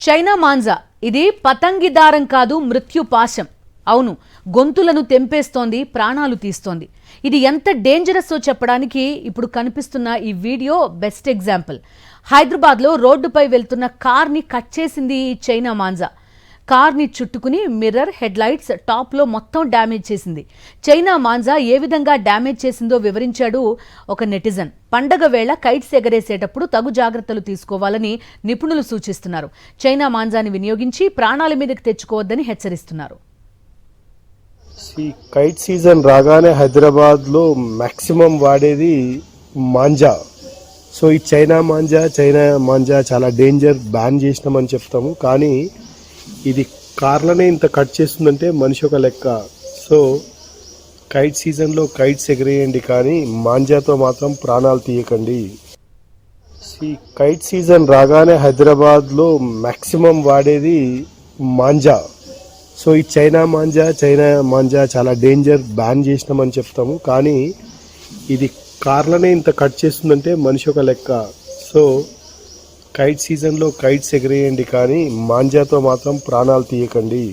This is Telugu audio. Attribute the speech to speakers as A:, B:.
A: చైనా మాంజా ఇది పతంగి దారం కాదు మృత్యుపాశం. అవును, గొంతులను తెంపేస్తోంది, ప్రాణాలు తీస్తోంది. ఇది ఎంత డేంజరస్సో చెప్పడానికి ఇప్పుడు కనిపిస్తున్న ఈ వీడియో బెస్ట్ ఎగ్జాంపుల్. హైదరాబాద్లో రోడ్డుపై వెళ్తున్న కార్ని కట్ చేసింది ఈ చైనా మాంజా. కార్ని చుట్టుకుని మిర్రర్, హెడ్లైట్స్, టాప్లో మొత్తం డ్యామేజ్ చేసింది. చైనా మాంజా ఏ విధంగా డ్యామేజ్ చేసిందో వివరించాడు ఒక నెటిజన్. పండగ వేళ కైట్స్ ఎగరేసేటప్పుడు తగు జాగ్రత్తలు తీసుకోవాలని నిపుణులు సూచిస్తున్నారు. చైనా మాంజాని వినియోగించి ప్రాణాల మీదకి తెచ్చుకోవద్దని హెచ్చరిస్తున్నారు.
B: కైట్ సీజన్ రాగానే హైదరాబాద్లో మ్యాక్సిమం వాడేది మాంజా. సో ఈ చైనా మాంజా చాలా డేంజర్, బ్యాన్ చేసినామని చెప్తాము. కానీ ఇది కార్లనే ఇంత కట్ చేస్తుందంటే మనిషి ఒక లెక్క. సో కైట్ సీజన్లో కైట్స్ ఎగరేయండి, కానీ మాంజాతో మాత్రం ప్రాణాలు తీయకండి. కైట్ సీజన్ రాగానే హైదరాబాద్లో మ్యాక్సిమం వాడేది మాంజా. సో ఈ చైనా మాంజా చాలా డేంజర్, బ్యాన్ చేసినామని చెప్తాము. కానీ ఇది కార్లనే ఇంత కట్ చేస్తుందంటే మనిషి ఒక లెక్క. సో కైట్ సీజన్లో కైట్స్ ఎగరేయండి, కానీ మాంజాతో మాత్రం ప్రాణాలు తీయకండి.